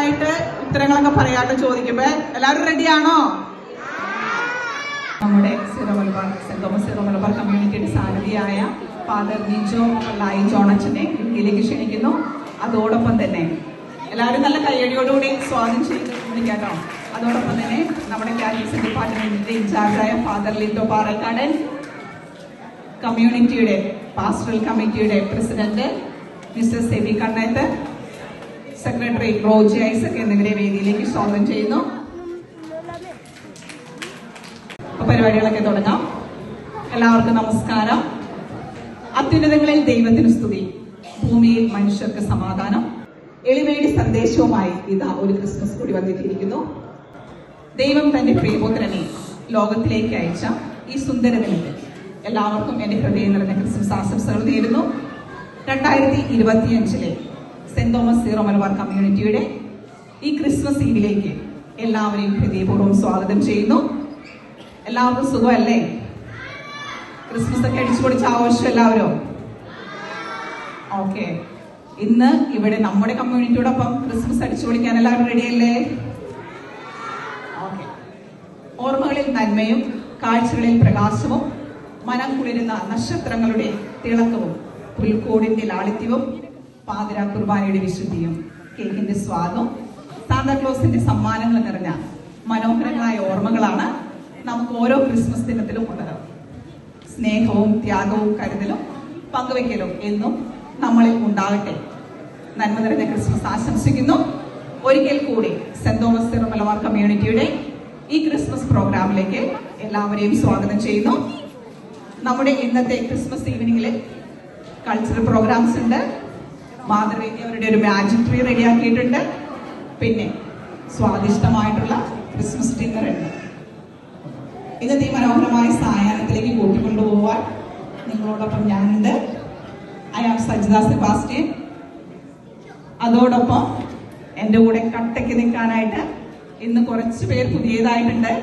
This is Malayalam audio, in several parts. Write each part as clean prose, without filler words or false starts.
ആയിട്ട് ഉത്തരങ്ങളൊക്കെ പറയാട്ടോ ചോദിക്കുമ്പോ. എല്ലാവരും റെഡിയാണോ? നമ്മുടെ zero Malabar saint Thomas Syro Malabar കമ്മ്യൂണിറ്റിയുടെ സാരഥിയായ ഫാദർ നിജോ പള്ളായി ജോണച്ചനെ ഇന്ത്യയിലേക്ക് ക്ഷണിക്കുന്നു. അതോടൊപ്പം തന്നെ എല്ലാവരും നല്ല കയ്യടിയോടുകൂടി സ്വാഗതം ചെയ്തിരിക്കാട്ടോ. അതോടൊപ്പം തന്നെ നമ്മുടെ കാറ്റഗിസം ഡിപ്പാർട്ട്മെന്റിന്റെ ഇൻചാർജായ ഫാദർ ലിൻഡോ പാറക്കാടൻ, കമ്മ്യൂണിറ്റിയുടെ പാസ്റ്ററൽ കമ്മിറ്റിയുടെ president mister SEBI Kanneth, secretary Roji Isaac എന്നിവരെ വേദിയിലേക്ക് സ്വാഗതം ചെയ്യുന്നു. പരിപാടികളൊക്കെ തുടങ്ങാം. എല്ലാവർക്കും നമസ്കാരം. അത്യുന്നതങ്ങളിൽ ദൈവത്തിന് സ്തുതി, ഭൂമിയിൽ മനുഷ്യർക്ക് സമാധാനം. എളിമയുടെ സന്ദേശവുമായി ഇതാ ഒരു ക്രിസ്മസ് കൂടി വന്നെത്തിയിരിക്കുന്നു. ദൈവം തന്റെ പ്രിയപുത്രനെ ലോകത്തിലേക്ക് അയച്ച ഈ സുന്ദര ദിനത്തിൽ എല്ലാവർക്കും എന്റെ ഹൃദയം നിറഞ്ഞ ക്രിസ്മസ് ആശംസകൾ നേരുന്നു. 2025 സെന്റ് തോമസ് സീറോ മലബാർ കമ്മ്യൂണിറ്റിയുടെ ഈ ക്രിസ്മസ് ഈവിലേക്ക് എല്ലാവരെയും ഹൃദയപൂർവ്വം സ്വാഗതം ചെയ്യുന്നു. എല്ലാവർക്കും സുഖമല്ലേ? ക്രിസ്മസ് ഒക്കെ അടിച്ചു പൊളിച്ച ആഘോഷം എല്ലാവരും? ഓക്കെ. ഇന്ന് ഇവിടെ നമ്മുടെ കമ്മ്യൂണിറ്റിയോടൊപ്പം ക്രിസ്മസ് അടിച്ചു പൊളിക്കാൻ എല്ലാവരും റെഡിയല്ലേ? ഓക്കെ. ഓർമ്മകളിൽ നന്മയും കാഴ്ചകളിൽ പ്രകാശവും മനം കുളിരുന്ന നക്ഷത്രങ്ങളുടെ തിളക്കവും പുൽക്കോടിന്റെ ലാളിത്യവും പാതിരാ കുർബാനയുടെ വിശുദ്ധിയും കേക്കിന്റെ സ്വാദും സാന്താക്ലോസിന്റെ സമ്മാനങ്ങൾ നിറഞ്ഞ മനോഹരങ്ങളായ ഓർമ്മകളാണ് നമുക്ക് ഓരോ ക്രിസ്മസ് ദിനത്തിലും ഉള്ളത്. സ്നേഹവും ത്യാഗവും കരുതലും പങ്കുവയ്ക്കലും എന്നും നമ്മളിൽ ഉണ്ടാകട്ടെ. നന്മ നിറഞ്ഞ ക്രിസ്മസ് ആശംസിക്കുന്നു. ഒരിക്കൽ കൂടി സെന്റ് തോമസ് സീറോ മലബാർ കമ്മ്യൂണിറ്റിയുടെ ഈ ക്രിസ്മസ് പ്രോഗ്രാമിലേക്ക് എല്ലാവരെയും സ്വാഗതം ചെയ്യുന്നു. നമ്മുടെ ഇന്നത്തെ ക്രിസ്മസ് ഈവനിങ്ങിൽ കൾച്ചറൽ പ്രോഗ്രാംസ് ഉണ്ട്. മാതൃവേദി അവരുടെ ഒരു മാജിക് ട്രീ റെഡിയാക്കിയിട്ടുണ്ട്. പിന്നെ സ്വാദിഷ്ടമായിട്ടുള്ള ക്രിസ്മസ് ഡിന്നർ ഉണ്ട്. ഇന്നത്തെ ഈ മനോഹരമായ സായാഹ്നത്തിലേക്ക് കൂട്ടിക്കൊണ്ടുപോവാൻ നിങ്ങളോടൊപ്പം ഞാനുണ്ട്. I am Sajitha Sebastian. അതോടൊപ്പം എൻ്റെ കൂടെ കട്ടയ്ക്ക് നിൽക്കാനായിട്ട് ഇന്ന് കുറച്ച് പേർ പുതിയതായിട്ടുണ്ട്.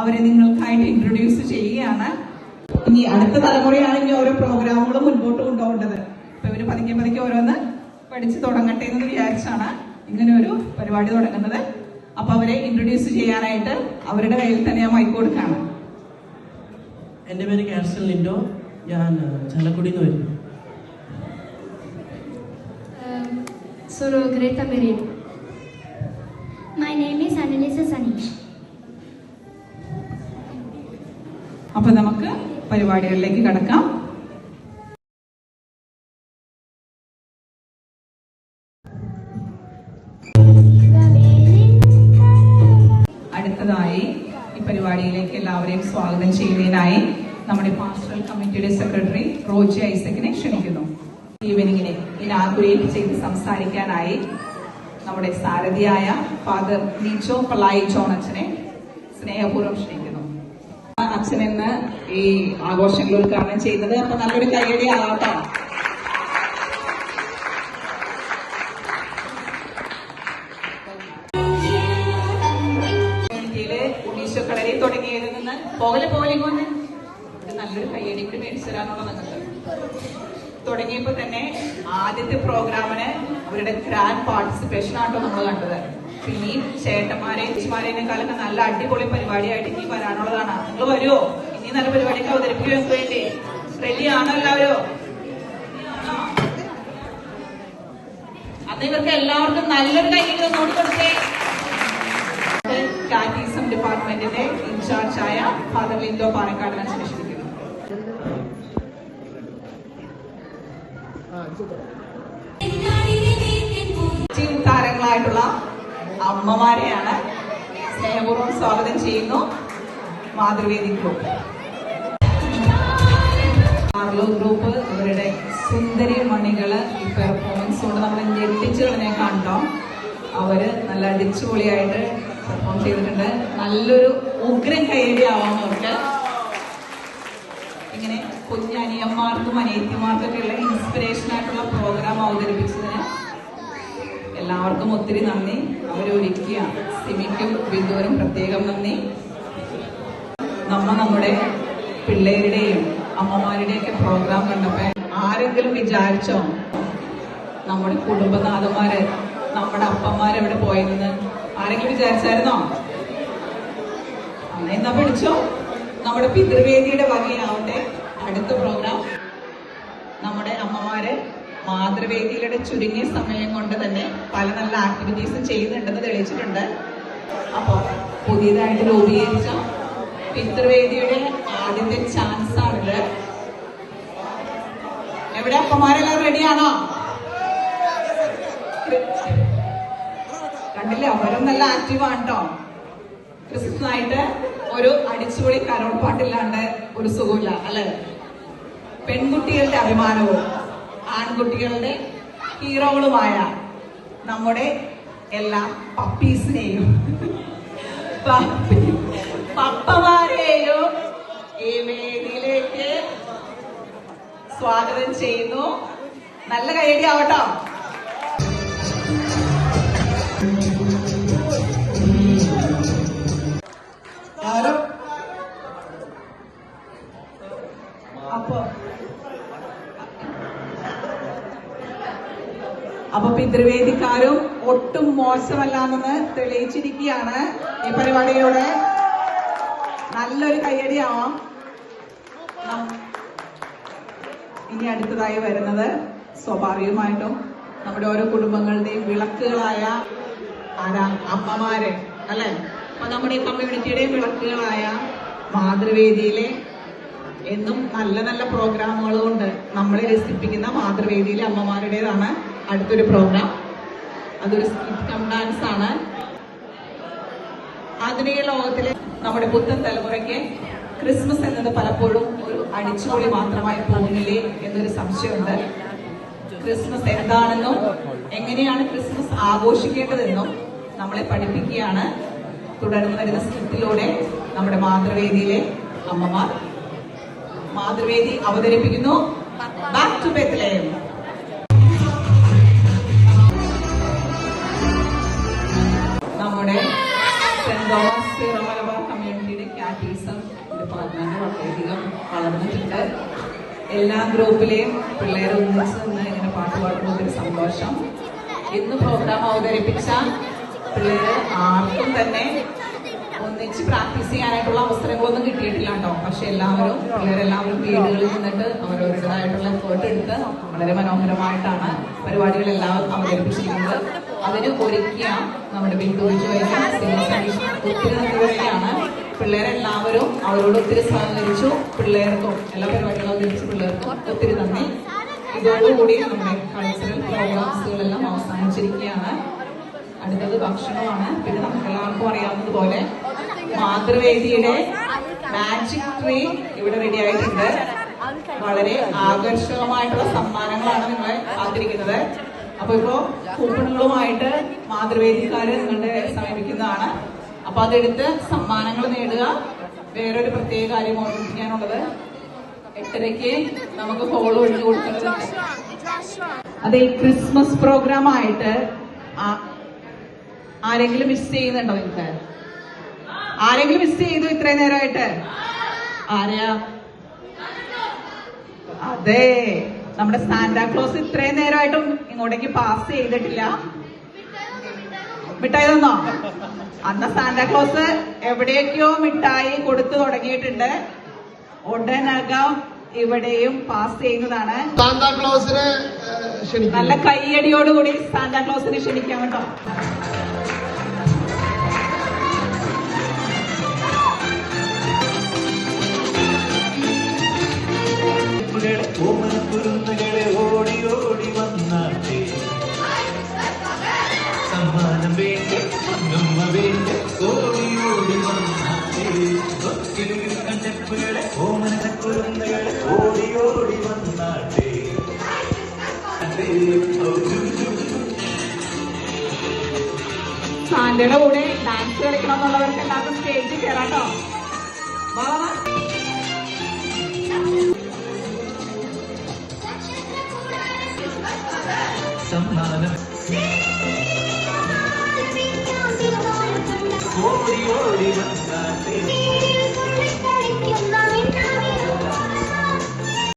അവരെ നിങ്ങൾക്കായിട്ട് ഇൻട്രൊഡ്യൂസ് ചെയ്യുകയാണ്. ഇനി അടുത്ത തലമുറയാണ് ഇനി ഓരോ പ്രോഗ്രാമുകളും മുൻപോട്ട് കൊണ്ടുപോകേണ്ടത്. അപ്പൊ ഇവര് പതുക്കെ പതുക്കെ ഓരോന്ന് പഠിച്ചു തുടങ്ങട്ടെ എന്ന് വിചാരിച്ചാണ് ഇങ്ങനെ ഒരു പരിപാടി തുടങ്ങുന്നത്. അപ്പൊ അവരെ ഇൻട്രൊഡ്യൂസ് ചെയ്യാനായിട്ട് അവരുടെ കയ്യിൽ തന്നെ ഞാൻ മൈക്ക് കൊടുക്കുകയാണ്. എൻ്റെ പേര് കാർസൽ ലിൻഡോ. ഞാൻ ചാലക്കുടിയിൽ നിന്ന് വരുന്നു. Sono Greta Merino. My name is Annalisa Sanish. അപ്പൊ നമുക്ക് പരിപാടികളിലേക്ക് കടക്കാം. അടുത്തതായി ഈ പരിപാടിയിലേക്ക് എല്ലാവരെയും സ്വാഗതം ചെയ്യുന്നതിനായി നമ്മുടെ പാസ്റ്ററൽ കമ്മിറ്റിയുടെ സെക്രട്ടറി റോജി ഐസക്കിനെ ക്ഷണിക്കുന്നു. ഈവനിങ്ങിനെ ഇനാഗുറേറ്റ് ചെയ്ത് സംസാരിക്കാനായി നമ്മുടെ സാരഥിയായ ഫാദർ നിജോ പള്ളായി ജോണച്ചനെ സ്നേഹപൂർവ്വം ക്ഷണിക്കുന്നു. അച്ഛനെന്ന് ഈ ആഘോഷങ്ങൾ ഉദ്ഘാടനം ചെയ്യുന്നത്. അപ്പൊ നല്ലൊരു കൈയടി ആവട്ടെ. കളരി തുടങ്ങിയതിൽ നിന്ന് പോകലിങ്ങോന്ന് നല്ലൊരു കയ്യടി കൂടി മേടിച്ചു തരാനുള്ള നിങ്ങൾക്ക്. തുടങ്ങിയപ്പോ തന്നെ ആദ്യത്തെ പ്രോഗ്രാമിന് അവരുടെ ഗ്രാൻഡ് പാർട്ടിസിപ്പേഷൻ ആട്ടോ നമ്മൾ കണ്ടത്. പിന്നെ ഈ ചേട്ടന്മാരെയും ചേച്ചിമാരേക്കാളൊക്കെ നല്ല അടിപൊളി പരിപാടിയായിട്ട് ഇനി വരാനുള്ളതാണ്. നിങ്ങൾ വരുമോ? ഇനി നല്ല പരിപാടിയൊക്കെ അവതരിപ്പിക്കാൻ വേണ്ടി റെഡിയാണോ എല്ലാവരും? അന്ന് ഇവർക്ക് എല്ലാവർക്കും നല്ലൊരു കയ്യടി നോക്കിക്കൊടുത്തേ. കാറ്റഗിസം ഡിപ്പാർട്ട്മെന്റിന്റെ ഇൻചാർജായ ഫാദർ ലിൻഡോ പാറക്കാടനെ ക്ഷണിക്കുന്നു. താരങ്ങളായിട്ടുള്ള അമ്മമാരെയാണ് സ്നേഹപൂർവ്വം സ്വാഗതം ചെയ്യുന്നു. മാതൃവേദി ഗ്രൂപ്പ്, ആർലോ ഗ്രൂപ്പ് ഇവരുടെ സുന്ദരി മണികള് ഈ പെർഫോമൻസ് കൊണ്ട് നമ്മൾ ഞെട്ടിച്ചു കളഞ്ഞ കണ്ടോ. അവര് നല്ല അടിച്ചുപൊളിയായിട്ട് പെർഫോം ചെയ്തിട്ടുണ്ട്. നല്ലൊരു ഉഗ്രൻ കൈയടി ആവാം അവർക്ക്. ഇങ്ങനെ കുഞ്ഞനിയന്മാർക്കും അനിയത്തിമാർക്കൊക്കെ ഉള്ള ഇൻസ്പിറേഷൻ ആയിട്ടുള്ള പ്രോഗ്രാം അവതരിപ്പിച്ചതിന് എല്ലാവർക്കും ഒത്തിരി നന്ദി. അവരൊരുക്കിയ സിമിക്കും ബിന്ദുവിനും പ്രത്യേകം നന്ദി. നമ്മുടെ പിള്ളേരുടെയും അമ്മമാരുടെയൊക്കെ പ്രോഗ്രാം കണ്ടപ്പോൾ ആരെങ്കിലും വിചാരിച്ചോ നമ്മുടെ കുടുംബനാഥന്മാര് നമ്മുടെ അപ്പന്മാരെവിടെ പോയെന്ന് ആരെങ്കിലും വിചാരിച്ചായിരുന്നോ? എന്നാ പിടിച്ചോ. നമ്മുടെ പിതൃവേദിയുടെ വകയാവട്ടെ അടുത്ത പ്രോഗ്രാം. നമ്മുടെ അമ്മമാര് മാതൃവേദിയിലൂടെ ചുരുങ്ങിയ സമയം കൊണ്ട് തന്നെ പല നല്ല ആക്ടിവിറ്റീസും ചെയ്യുന്നുണ്ടെന്ന് തെളിയിച്ചിട്ടുണ്ട്. അപ്പൊ പുതിയതായിട്ട് രൂപീകരിച്ച പിതൃവേദിയുടെ ആദ്യത്തെ ചാൻസ് ആണിത്. എവിടെ അപ്പന്മാരെല്ലാം റെഡിയാണോ? കണ്ടില്ലേ, അവരും നല്ല ആക്റ്റീവാണ് കേട്ടോ. ക്രിസ്മസ് ആയിട്ട് ഒരു അടിച്ചുപൊളി കരോൾ പാട്ടില്ലാണ്ട് ഒരു സുഖമില്ല അല്ലെ? പെൺകുട്ടികളുടെ അഭിമാനവും ആൺകുട്ടികളുടെ ഹീറോകളുമായ നമ്മുടെ എല്ലാ പപ്പീസിനെയും പപ്പമാരെയും ഈ വേദിയിലേക്ക് സ്വാഗതം ചെയ്യുന്നു. നല്ല കൈയടി ആവട്ടോ. അപ്പൊ പിതൃവേദിക്കാരും ഒട്ടും മോശമല്ലാന്നെന്ന് തെളിയിച്ചിരിക്കുകയാണ്. ഈ പരിപാടിയിലൂടെ നല്ലൊരു കയ്യടിയാവാം. ഇനി അടുത്തതായി വരുന്നത് സ്വാഭാവികമായിട്ടും നമ്മുടെ ഓരോ കുടുംബങ്ങളുടെയും വിളക്കുകളായ അമ്മമാര് അല്ലെ? അപ്പൊ നമ്മുടെ കമ്മ്യൂണിറ്റിയുടെയും വിളക്കുകളായ മാതൃവേദിയിലെ എന്നും നല്ല നല്ല പ്രോഗ്രാമുകൾ കൊണ്ട് നമ്മളെ രസിപ്പിക്കുന്ന മാതൃവേദിയിലെ അമ്മമാരുടേതാണ് അടുത്തൊരു പ്രോഗ്രാം. അതൊരു സ്കിറ്റ് കം ഡാൻസ് ആണ്. ആധുനിക ലോകത്തിലെ നമ്മുടെ പുത്തൻ തലമുറയ്ക്ക് ക്രിസ്മസ് എന്നത് പലപ്പോഴും ഒരു അടിച്ചുപൊളി മാത്രമായി പോകുന്നില്ലേ എന്നൊരു സംശയമുണ്ട്. ക്രിസ്മസ് എന്താണെന്നും എങ്ങനെയാണ് ക്രിസ്മസ് ആഘോഷിക്കേണ്ടതെന്നും നമ്മളെ പഠിപ്പിക്കുകയാണ് തുടർന്ന് വരുന്ന സ്കിറ്റിലൂടെ നമ്മുടെ മാതൃവേദിയിലെ അമ്മമാർ. മാതൃവേദി അവതരിപ്പിക്കുന്നു ബാക്ക് ടു ബെത്ലഹേം. നമ്മുടെ സെന്റ് തോമസ് സീറോ മലബാർ കമ്മ്യൂണിറ്റിയുടെ കാറ്റീസം ഡിപ്പാർട്ട്മെന്റ് വളരെയധികം വളർന്നിട്ടുണ്ട്. എല്ലാ ഗ്രൂപ്പിലെയും പിള്ളേരെ ഒന്നിച്ച് നിന്ന് ഇങ്ങനെ പാട്ട് പാടുമ്പോൾ ഒരു സന്തോഷം. ഇന്ന് പ്രോഗ്രാം അവതരിപ്പിച്ച പിള്ളേര് ആർക്കും തന്നെ ഒന്നിച്ച് പ്രാക്ടീസ് ചെയ്യാനായിട്ടുള്ള അവസരങ്ങളൊന്നും കിട്ടിയിട്ടില്ല കേട്ടോ. പക്ഷെ പിള്ളേരെല്ലാവരും വീടുകളിൽ നിന്നിട്ട് അവരവരുടേതായിട്ടുള്ള എഫേർട്ട് എടുത്ത് വളരെ മനോഹരമായിട്ടാണ് പരിപാടികളെല്ലാം അവതരിപ്പിച്ചിരിക്കുന്നത്. അതിന് ഒരുക്കിയ നമ്മുടെ ബിന്ദുവിജു ഒത്തിരി നന്ദിയാണ്. പിള്ളേരെല്ലാവരും അവരോട് ഒത്തിരി സഹകരിച്ചു. പിള്ളേർക്കും എല്ലാ പരിപാടികളും അവതരിപ്പിച്ച പിള്ളേർക്കും ഒത്തിരി നന്ദി. ഇതോടുകൂടി നമ്മുടെ കൾച്ചറൽ പ്രോഗ്രാംസുകളെല്ലാം അവസാനിച്ചിരിക്കുകയാണ്. അടുത്തത് ഭക്ഷണമാണ്. പിന്നെ നമുക്ക് എല്ലാവർക്കും അറിയാവുന്നതുപോലെ മാതൃവേദിയുടെ മാജിക് ട്രീ ഇവിടെ റെഡി ആയിട്ടുണ്ട്. വളരെ ആകർഷകമായിട്ടുള്ള സമ്മാനങ്ങളാണ് നിങ്ങളെ കാത്തിരിക്കുന്നത്. അപ്പൊ ഇപ്പോ കൂപ്പണുകളുമായിട്ട് മാതൃവേദിക്കാര് നിങ്ങളുടെ സമീപിക്കുന്നതാണ്. അപ്പൊ അതെടുത്ത് സമ്മാനങ്ങൾ നേടുക. വേറൊരു പ്രത്യേക കാര്യം ഓർമ്മിപ്പിക്കാനുള്ളത്, 8:30 നമുക്ക് ഹോൾ ഒഴിഞ്ഞു കൊടുക്കുന്നത്. അതെ, ക്രിസ്മസ് പ്രോഗ്രാം ആയിട്ട് ആരെങ്കിലും മിസ് ചെയ്യുന്നുണ്ടോ? നിങ്ങൾക്ക് ആരെങ്കിലും മിസ് ചെയ്തു ഇത്രയും നേരമായിട്ട്? ആരെയാ? അതെ, നമ്മുടെ സാന്റാക്ലോസ് ഇത്രയും നേരമായിട്ടും ഇങ്ങോട്ടേക്ക് പാസ് ചെയ്തിട്ടില്ല. മിഠായി തന്നോ? അന്ന് സാന്റാക്ലോസ് എവിടേക്കോ മിഠായി കൊടുത്തു തുടങ്ങിയിട്ടുണ്ട്. ഉടനകം ഇവിടെയും പാസ് ചെയ്യുന്നതാണ്. സാന്താക്ലോസിനെ നല്ല കയ്യടിയോടുകൂടി സാന്റാക്ലോസിനെ ക്ഷണിക്കാം കേട്ടോ. ഓമനക്കുരുന്നുകളെ ഓടി ഓടി വന്നാട്ടെ, സമ്മാനം വേണ്ടേ പൊന്നുമ്മ വേണ്ടേ, ഓടി ഓടി വന്നാട്ടെ. കണ്ടെപ്പുകളെ ഓമനക്കുരുന്നുകളെ ഓടി ഓടി വന്നാട്ടെ. സാന്റയുടെ കൂടെ ഡാൻസ് കളിക്കണം എന്നുള്ളവർക്ക് എല്ലാവർക്കും സ്റ്റേജിൽ കയറാട്ടോ. സമ്മാനം ഓടി ഓടി വന്നാട്ടെ.